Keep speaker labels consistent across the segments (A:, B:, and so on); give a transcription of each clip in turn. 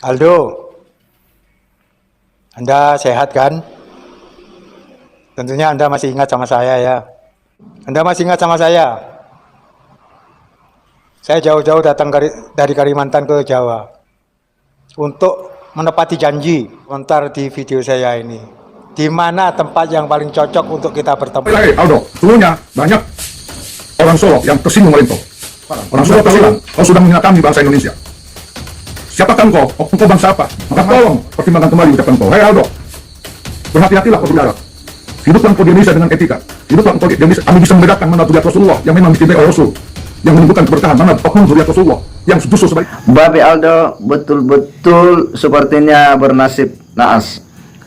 A: Aldo, Anda sehat kan? Tentunya Anda masih ingat sama saya ya. Anda masih ingat sama saya? Saya jauh-jauh datang dari Kalimantan ke Jawa untuk menepati janji. Komentar di video saya ini. Di mana tempat yang paling cocok untuk kita bertemu?
B: Aldo, dulunya banyak orang Solo yang tersinggung oleh engkau. Orang Solo tersilang, kau sudah menghina kami bangsa Indonesia. Siapakah engkau? Engkau bangsa apa? Maka tolong pertimbangkan kembali ucapan engkau. Hei Aldo, berhati-hatilah kau berbicara. Hiduplah engkau di Indonesia dengan etika. Hiduplah engkau di Indonesia. Kami bisa membedakan mana zuriat Rasulullah yang memang dicintai oleh Rasul, yang menunjukkan keberkahan, mana oknum zuriat Rasulullah yang justru sebaliknya.
C: Babe Aldo betul-betul sepertinya bernasib naas.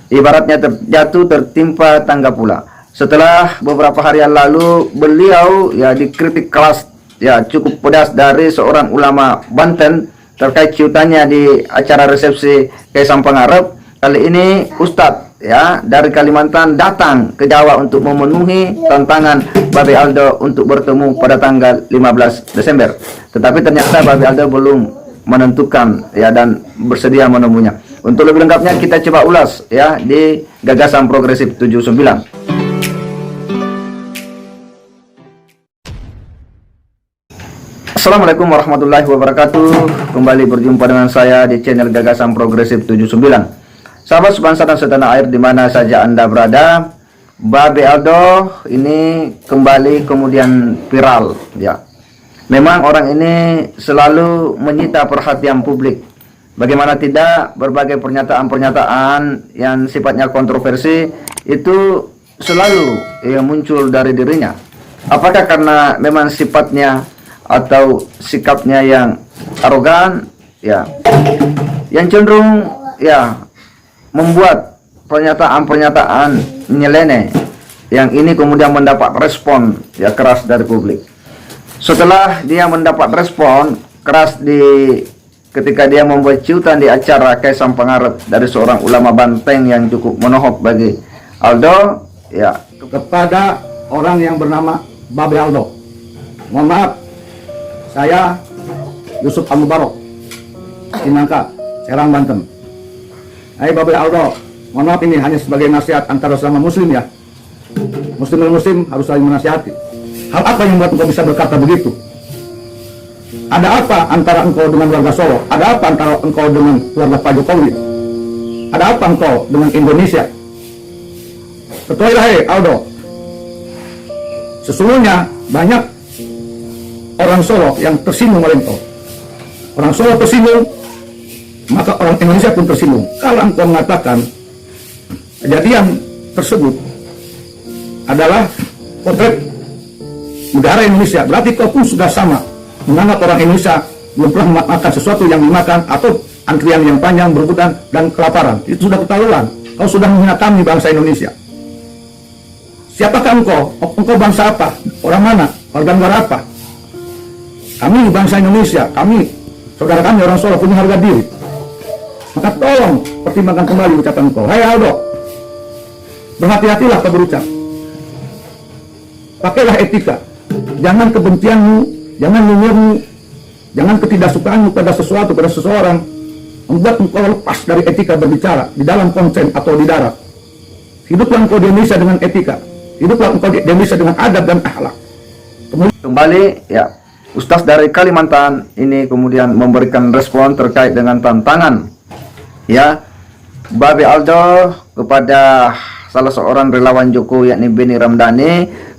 C: Ibaratnya jatuh tertimpa tangga pula. Setelah beberapa hari yang lalu beliau dikritik keras cukup pedas dari seorang ulama Banten terkait ciutannya di acara resepsi Kaisang Pangarep. Kali ini Ustadz dari Kalimantan datang ke Jawa untuk memenuhi tantangan Babe Aldo untuk bertemu pada tanggal 15 Desember. Tetapi ternyata Babe Aldo belum menentukan dan bersedia menemunya. Untuk lebih lengkapnya kita coba ulas di Gagasan Progresif 79. Assalamualaikum warahmatullahi wabarakatuh. Kembali berjumpa dengan saya di channel Gagasan Progresif 79. Sahabat sebangsa dan setanah air di mana saja Anda berada, Babe Aldo ini kembali kemudian viral Memang orang ini selalu menyita perhatian publik. Bagaimana tidak, berbagai pernyataan-pernyataan yang sifatnya kontroversi itu selalu muncul dari dirinya. Apakah karena memang sifatnya atau sikapnya yang arogan yang cenderung membuat pernyataan-pernyataan nyeleneh yang ini kemudian mendapat respon keras dari publik. Setelah dia mendapat respon keras ketika dia membuat ciutan di acara Kaisang Pangarep dari seorang ulama Banteng yang cukup menohok bagi Aldo
B: kepada orang yang bernama Babe Aldo. Mohon maaf, saya Yusuf Al-Mubarok, Cinangka, Serang, Banten. Hai Babe Aldo, mohon maaf ini hanya sebagai nasihat antara sesama muslim ya. Muslim dan muslim harus saling menasihati. Hal apa yang membuat engkau bisa berkata begitu? Ada apa antara engkau dengan warga Solo? Ada apa antara engkau dengan keluarga Pak Jokowi? Ada apa engkau dengan Indonesia? Ketahuilah hei Aldo, sesungguhnya banyak orang Solo yang tersinggung oleh engkau. Orang Solo tersinggung, maka orang Indonesia pun tersinggung. Kalau engkau mengatakan kejadian tersebut adalah potret negara Indonesia, berarti kau pun sudah sama menganggap orang Indonesia belum pernah makan sesuatu yang dimakan atau antrian yang panjang, berebutan, dan kelaparan. Itu sudah keterlaluan. Kau sudah menghina kami bangsa Indonesia. Siapakah engkau? Engkau bangsa apa? Orang mana? Warga negara apa? Kami bangsa Indonesia, kami, saudara kami orang Solo punya harga diri. Maka tolong pertimbangkan kembali ucapan engkau. Hai Aldo, berhati-hatilah kau berucap. Pakailah etika. Jangan kebencianmu, jangan nyinyiranmu, jangan ketidaksukaanmu pada sesuatu, pada seseorang membuat engkau lepas dari etika berbicara di dalam konsen atau di darat. Hiduplah engkau di Indonesia dengan etika. Hiduplah engkau di Indonesia dengan adab dan akhlak.
C: Kembali Ustaz dari Kalimantan ini kemudian memberikan respon terkait dengan tantangan Babe Aldo kepada salah seorang relawan Jokowi yakni Benny Ramdhani.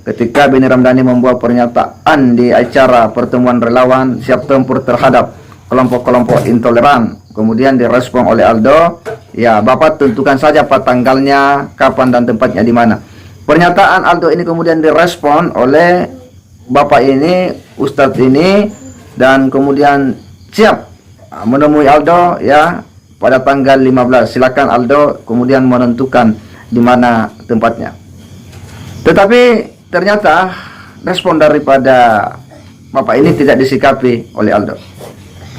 C: Ketika Benny Ramdhani membuat pernyataan di acara pertemuan relawan siap tempur terhadap kelompok-kelompok intoleran, kemudian direspon oleh Aldo, Bapak tentukan saja apa tanggalnya, kapan dan tempatnya di mana. Pernyataan Aldo ini kemudian direspon oleh Bapak ini, Ustadz ini, dan kemudian siap menemui Aldo pada tanggal 15. Silakan Aldo kemudian menentukan di mana tempatnya. Tetapi ternyata respon daripada Bapak ini tidak disikapi oleh Aldo.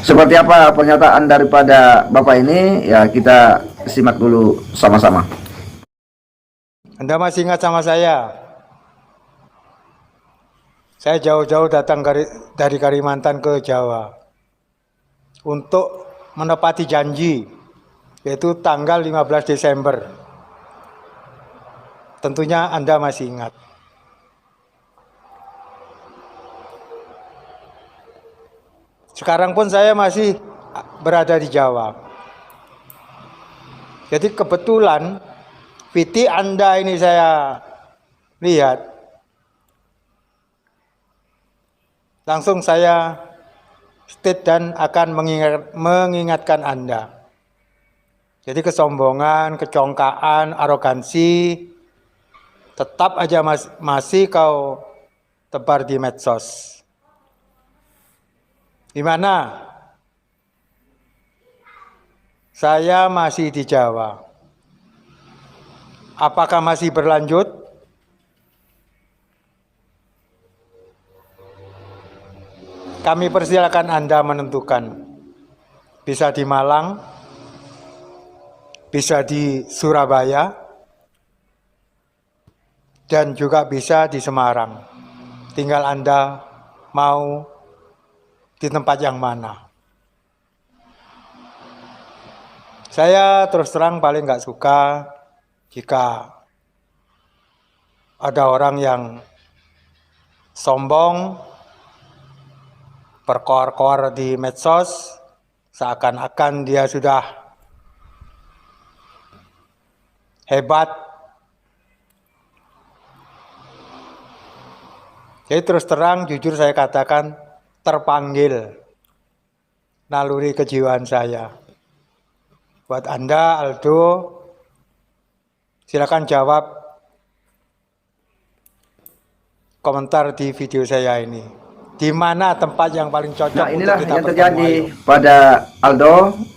C: Seperti apa pernyataan daripada Bapak ini? Kita simak dulu sama-sama.
A: Anda masih ingat sama saya? Saya jauh-jauh datang dari Kalimantan ke Jawa untuk menepati janji, yaitu tanggal 15 Desember. Tentunya Anda masih ingat. Sekarang pun saya masih berada di Jawa. Jadi kebetulan VT Anda ini saya lihat, langsung saya state dan akan mengingatkan Anda. Jadi kesombongan, kecongkaan, arogansi tetap aja masih kau tebar di medsos. Di mana saya masih di Jawa. Apakah masih berlanjut? Kami persilakan Anda menentukan. Bisa di Malang, bisa di Surabaya, dan juga bisa di Semarang. Tinggal Anda mau di tempat yang mana. Saya terus terang paling nggak suka jika ada orang yang sombong, berkoar-koar di medsos, seakan-akan dia sudah hebat. Jadi terus terang, jujur saya katakan, terpanggil naluri kejiwaan saya. Buat Anda, Aldo, silakan jawab komentar di video saya ini. Di mana tempat yang paling cocok
C: Nah, inilah
A: untuk kita
C: yang terjadi
A: bertemu,
C: pada Aldo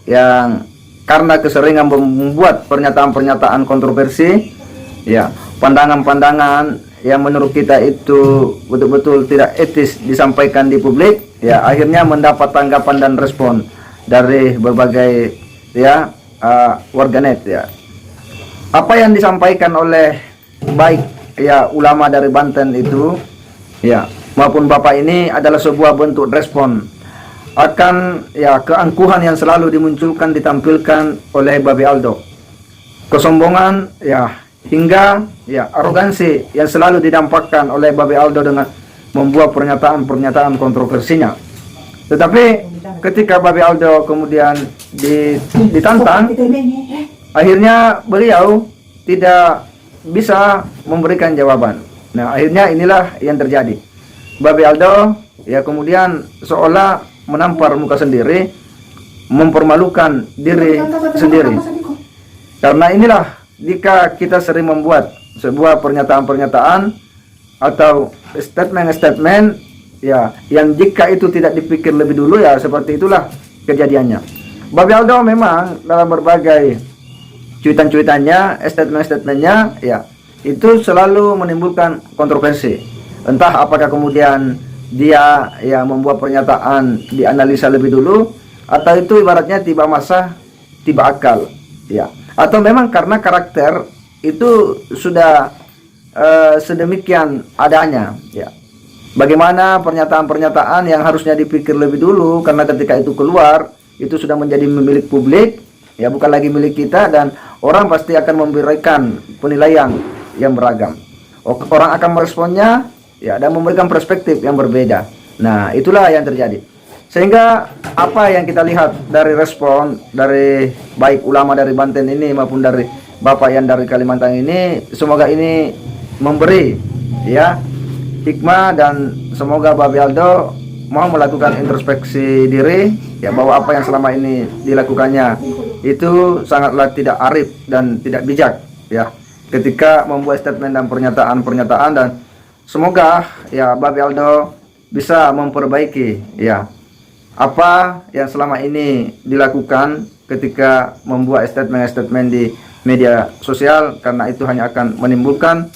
C: yang karena keseringan membuat pernyataan-pernyataan kontroversi, ya, pandangan-pandangan yang menurut kita itu betul-betul tidak etis disampaikan di publik, ya, akhirnya mendapat tanggapan dan respon dari berbagai, ya, warganet, ya. Apa yang disampaikan oleh baik, ya, ulama dari Banten itu, ya, maupun Bapak ini adalah sebuah bentuk respon akan, ya, keangkuhan yang selalu dimunculkan, ditampilkan oleh Babe Aldo, kesombongan, ya, hingga, ya, arogansi yang selalu didampakkan oleh Babe Aldo dengan membuat pernyataan-pernyataan kontroversinya. Tetapi ketika Babe Aldo kemudian ditantang, akhirnya beliau tidak bisa memberikan jawaban. Nah, akhirnya inilah yang terjadi. Babe Aldo, ya, kemudian seolah menampar muka sendiri, mempermalukan diri sendiri. Karena inilah, jika kita sering membuat sebuah pernyataan-pernyataan atau statement-statement, ya, yang jika itu tidak dipikir lebih dulu, ya, seperti itulah kejadiannya. Babe Aldo memang dalam berbagai cuitan-cuitannya, statement-statementnya, ya, itu selalu menimbulkan kontroversi. Entah apakah kemudian dia, ya, membuat pernyataan dianalisa lebih dulu, atau itu ibaratnya tiba masa, tiba akal, ya. Atau memang karena karakter itu sudah sedemikian adanya, ya. Bagaimana pernyataan-pernyataan yang harusnya dipikir lebih dulu, karena ketika itu keluar itu sudah menjadi milik publik, ya, bukan lagi milik kita, dan orang pasti akan memberikan penilaian yang beragam. Orang akan meresponnya, ya, dan memberikan perspektif yang berbeda. Nah, itulah yang terjadi. Sehingga apa yang kita lihat dari respon dari baik ulama dari Banten ini maupun dari Bapak yang dari Kalimantan ini, semoga ini memberi, ya, hikmah, dan semoga Babe Aldo mau melakukan introspeksi diri, ya, bahwa apa yang selama ini dilakukannya itu sangatlah tidak arif dan tidak bijak, ya, ketika membuat statement dan pernyataan-pernyataan, dan semoga, ya, Babe Aldo bisa memperbaiki, ya, apa yang selama ini dilakukan ketika membuat statement-statement di media sosial, karena itu hanya akan menimbulkan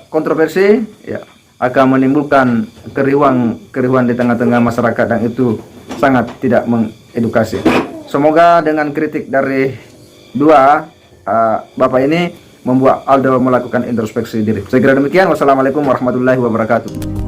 C: kontroversi, ya, akan menimbulkan keriuhan di tengah-tengah masyarakat, dan itu sangat tidak mengedukasi. Semoga dengan kritik dari dua Bapak ini membuat Aldo melakukan introspeksi diri. Saya kira demikian. Wassalamualaikum warahmatullahi wabarakatuh.